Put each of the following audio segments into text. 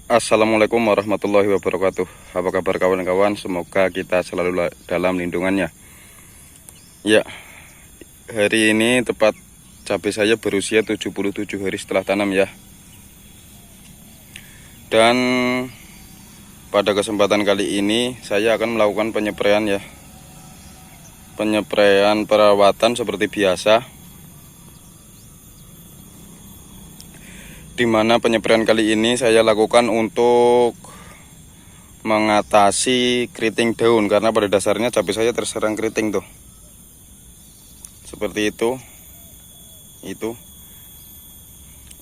Assalamualaikum warahmatullahi wabarakatuh. Apa kabar kawan-kawan? Semoga kita selalu dalam lindungannya. Ya, hari ini tepat cabai saya berusia 77 hari setelah tanam ya. Dan pada kesempatan kali ini saya akan melakukan penyepraian ya. Penyepraian perawatan seperti biasa, di mana penyepraian kali ini saya lakukan untuk mengatasi keriting daun, karena pada dasarnya cabai saya terserang keriting tuh. Seperti itu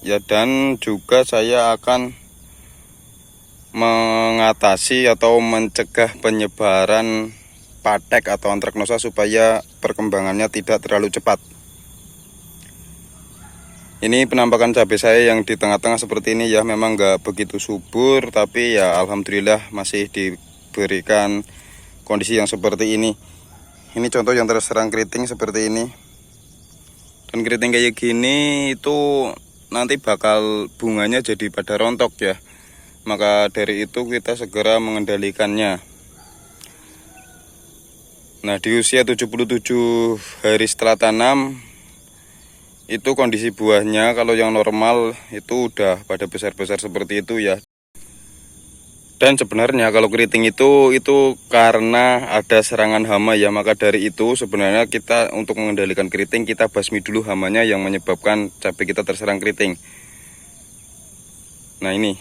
ya. Dan juga saya akan mengatasi atau mencegah penyebaran patek atau antraknosa supaya perkembangannya tidak terlalu cepat. Ini penampakan cabai saya yang di tengah-tengah seperti ini ya, memang nggak begitu subur, tapi ya alhamdulillah masih diberikan kondisi yang seperti ini. Ini contoh yang terserang keriting seperti ini. Dan keriting kayak gini itu nanti bakal bunganya jadi pada rontok ya. Maka dari itu kita segera mengendalikannya. Nah, di usia 77 hari setelah tanam itu kondisi buahnya kalau yang normal itu udah pada besar-besar seperti itu ya. Dan sebenarnya kalau keriting itu karena ada serangan hama ya, maka dari itu sebenarnya kita untuk mengendalikan keriting kita basmi dulu hamanya yang menyebabkan cabai kita terserang keriting. Nah, ini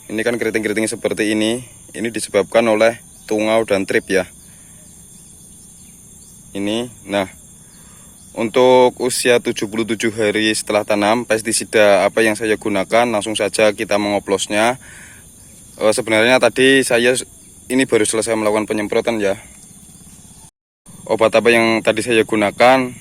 kan keriting-keriting seperti ini disebabkan oleh tungau dan trip ya. Ini, nah, untuk usia 77 hari setelah tanam, pestisida apa yang saya gunakan, langsung saja kita mengoplosnya. Sebenarnya tadi saya ini baru selesai melakukan penyemprotan ya. Obat apa yang tadi saya gunakan,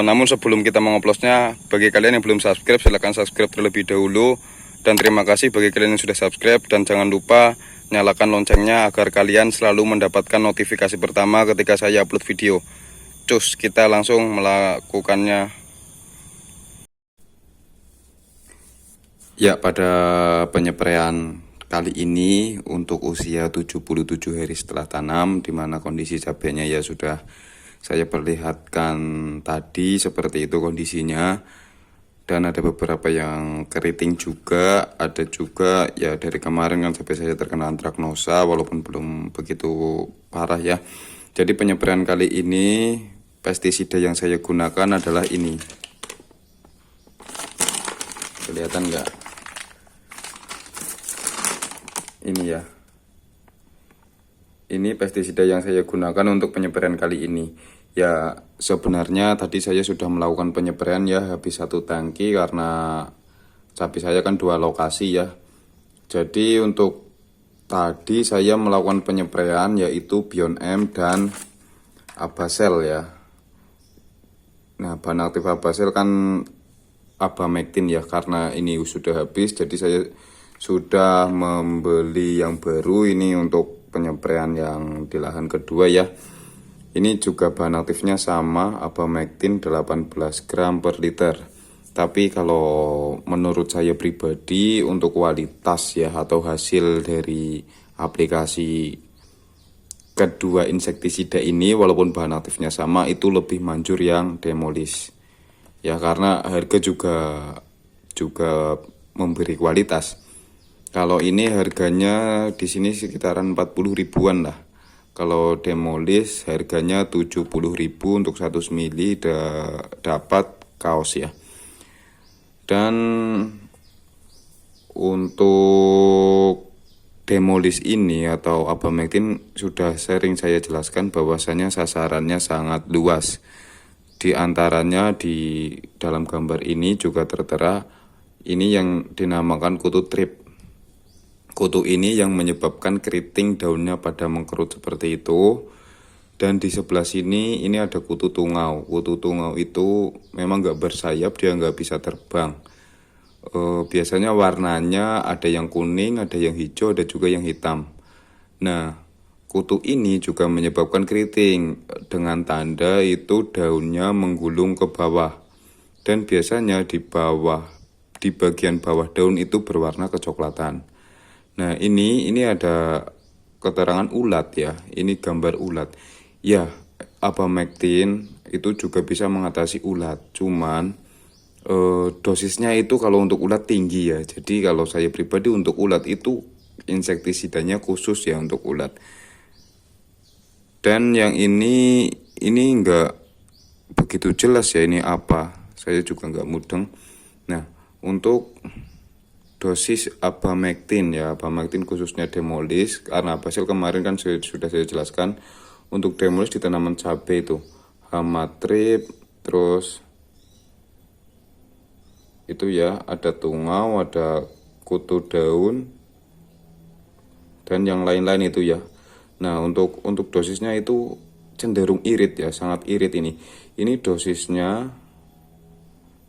namun sebelum kita mengoplosnya, bagi kalian yang belum subscribe, silahkan subscribe terlebih dahulu. Dan terima kasih bagi kalian yang sudah subscribe, dan jangan lupa nyalakan loncengnya agar kalian selalu mendapatkan notifikasi pertama ketika saya upload video. Cus, kita langsung melakukannya. Ya, pada penyepraian kali ini untuk usia 77 hari setelah tanam, di mana kondisi cabainya ya sudah saya perlihatkan tadi seperti itu kondisinya. Dan ada beberapa yang keriting juga, ada juga ya dari kemarin kan cabai saya terkena antraknosa walaupun belum begitu parah ya. Jadi penyepraian kali ini pestisida yang saya gunakan adalah ini. Kelihatan nggak? Ini ya. Ini pestisida yang saya gunakan untuk penyepraian kali ini. Ya, sebenarnya tadi saya sudah melakukan penyepraian ya, habis 1 tangki karena cabai saya kan 2 lokasi ya. Jadi untuk tadi saya melakukan penyepraian yaitu Bion M dan Abasel ya. Nah, bahan aktif Abasel kan Abamectin ya, karena ini sudah habis jadi saya sudah membeli yang baru ini untuk penyepraian yang di lahan kedua ya. Ini juga bahan aktifnya sama, Abamectin 18 gram per liter. Tapi kalau menurut saya pribadi untuk kualitas ya atau hasil dari aplikasi kedua insektisida ini, walaupun bahan aktifnya sama, itu lebih manjur yang Demolis. Ya, karena harga juga memberi kualitas. Kalau ini harganya di sini sekitaran 40 ribuan lah. Kalau Demolis harganya 70.000 untuk 100 mili dapat kaos ya. Dan untuk Demolis ini atau Abamectin sudah sering saya jelaskan bahwasanya sasarannya sangat luas. Di antaranya di dalam gambar ini juga tertera ini yang dinamakan kutu trip. Kutu ini yang menyebabkan keriting daunnya pada mengkerut seperti itu. Dan di sebelah sini ini ada kutu tungau. Kutu tungau itu memang nggak bersayap, dia nggak bisa terbang. Biasanya warnanya ada yang kuning, ada yang hijau, ada juga yang hitam. Nah, kutu ini juga menyebabkan keriting dengan tanda itu daunnya menggulung ke bawah. Dan biasanya di bawah di bagian bawah daun itu berwarna kecoklatan. Nah, ini ada keterangan ulat ya. Ini gambar ulat. Ya, abamectin itu juga bisa mengatasi ulat. Cuman dosisnya itu kalau untuk ulat tinggi ya. Jadi kalau saya pribadi untuk ulat itu insektisidanya khusus ya untuk ulat. Dan yang ini enggak begitu jelas ya ini apa. Saya juga enggak mudeng. Nah, untuk dosis abamectin ya, abamectin khususnya Demolis, karena hasil kemarin kan sudah saya jelaskan untuk Demolis di tanaman cabai itu hama trip, terus itu ya ada tungau, ada kutu daun, dan yang lain-lain itu ya. Nah, untuk dosisnya itu cenderung irit ya, sangat irit ini. Ini dosisnya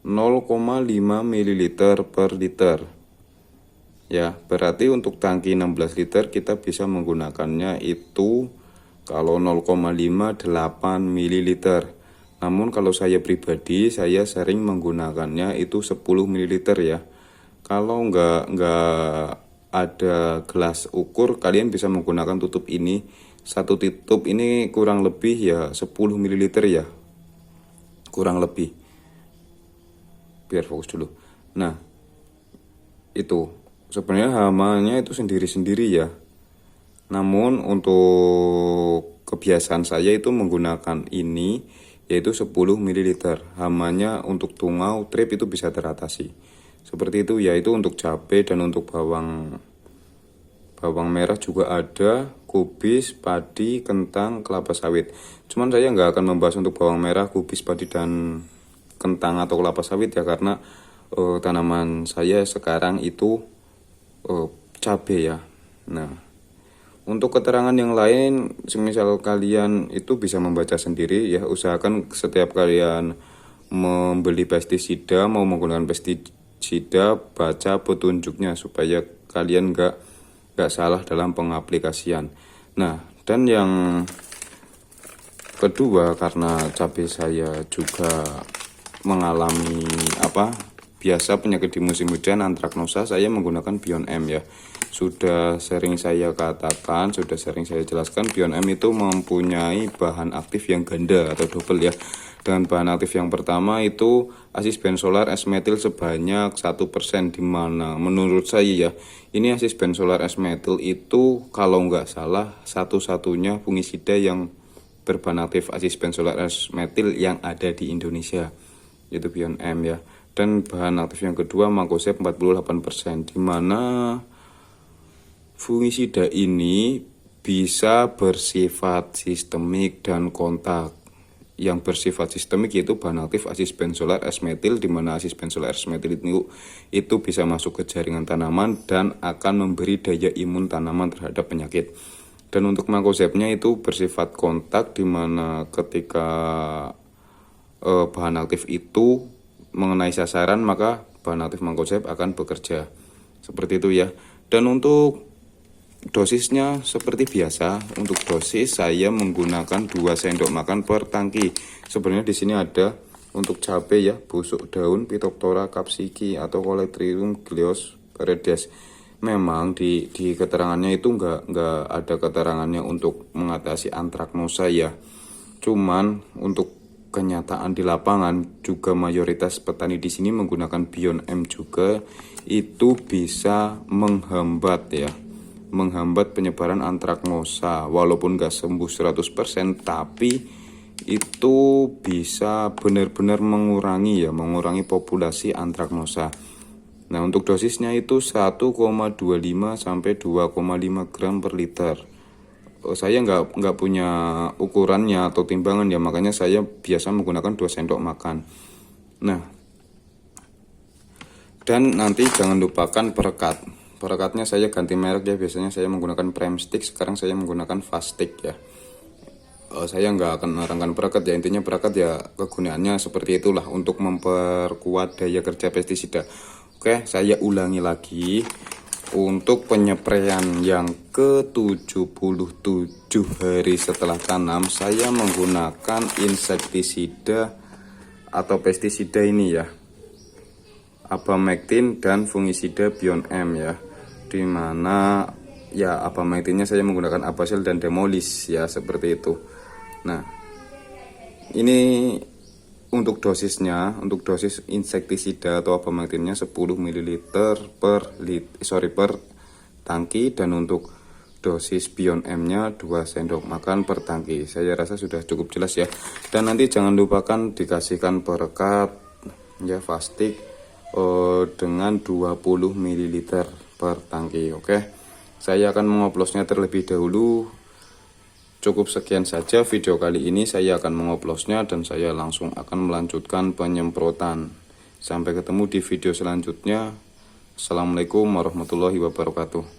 0,5 ml per liter. Ya, berarti untuk tangki 16 liter kita bisa menggunakannya itu kalau 0,5 8 ml. Namun kalau saya pribadi, saya sering menggunakannya itu 10 ml ya. Kalau nggak ada gelas ukur, kalian bisa menggunakan tutup ini. Satu tutup ini kurang lebih ya 10 ml ya. Kurang lebih. Biar fokus dulu. Nah, itu sebenarnya hamanya itu sendiri-sendiri ya. Namun untuk kebiasaan saya itu menggunakan ini yaitu 10 ml. Hamanya untuk tungau, trip itu bisa teratasi. Seperti itu, yaitu untuk cabai dan untuk bawang merah juga ada, kubis, padi, kentang, kelapa sawit. Cuman saya nggak akan membahas untuk bawang merah, kubis, padi, dan kentang atau kelapa sawit ya, karena tanaman saya sekarang itu cabai ya. Nah, untuk keterangan yang lain, semisal kalian itu bisa membaca sendiri ya, usahakan setiap kalian membeli pestisida, mau menggunakan pestisida, baca petunjuknya supaya kalian nggak salah dalam pengaplikasian. Nah, dan yang kedua, karena cabai saya juga mengalami biasa penyakit di musim hujan, antraknosa, saya menggunakan Bion M ya. Sudah sering saya katakan, sudah sering saya jelaskan, Bion M itu mempunyai bahan aktif yang ganda atau double ya. Dengan bahan aktif yang pertama itu asis benzolar S-metil sebanyak 1%, di mana menurut saya ya, ini asis benzolar S-metil itu kalau nggak salah satu-satunya fungisida yang berbahan aktif asis benzolar S-metil yang ada di Indonesia, yaitu Bion M ya. Dan bahan aktif yang kedua Mancozeb 48%, di mana fungisida ini bisa bersifat sistemik dan kontak. Yang bersifat sistemik yaitu bahan aktif asis benzolar S-metil, di mana asis benzolar S-metil itu bisa masuk ke jaringan tanaman dan akan memberi daya imun tanaman terhadap penyakit. Dan untuk Mancozebnya itu bersifat kontak, di mana ketika bahan aktif itu mengenai sasaran, maka bahan aktif Mancozeb akan bekerja. Seperti itu ya. Dan untuk dosisnya seperti biasa, untuk dosis saya menggunakan 2 sendok makan per tangki. Sebenarnya di sini ada untuk cabai ya, busuk daun, Phytophthora capsicum atau Coleotridium gliospheroides. Memang di keterangannya itu nggak ada keterangannya untuk mengatasi antraknosa ya. Cuman untuk kenyataan di lapangan juga mayoritas petani di sini menggunakan Bion M juga, itu bisa menghambat penyebaran antraknosa. Walaupun gak sembuh 100%, tapi itu bisa benar-benar mengurangi populasi antraknosa. Nah, untuk dosisnya itu 1,25 sampai 2,5 gram per liter. Saya nggak punya ukurannya atau timbangan ya, makanya saya biasa menggunakan 2 sendok makan. Nah, dan nanti jangan lupakan perekat. Perekatnya saya ganti merek ya, biasanya saya menggunakan Prime Stick, sekarang saya menggunakan Fast Stick ya. Saya nggak akan menerangkan perekat ya, intinya perekat ya kegunaannya seperti itulah, untuk memperkuat daya kerja pestisida. Oke, saya ulangi lagi. Untuk penyempraian yang ke-77 hari setelah tanam, saya menggunakan insektisida atau pestisida ini ya, abamectin dan fungisida Bion M ya, dimana ya abamectinnya saya menggunakan Abasil dan Demolis ya, seperti itu. Nah, ini untuk dosisnya, untuk dosis insektisida atau abamectinnya 10 ml per tangki, dan untuk dosis Bion M-nya 2 sendok makan per tangki. Saya rasa sudah cukup jelas ya. Dan nanti jangan lupakan dikasihkan perekat ya, Vastik dengan 20 ml per tangki. Oke. Saya akan mengoplosnya terlebih dahulu. Cukup sekian saja video kali ini, saya akan mengoplosnya dan saya langsung akan melanjutkan penyemprotan. Sampai ketemu di video selanjutnya. Assalamualaikum warahmatullahi wabarakatuh.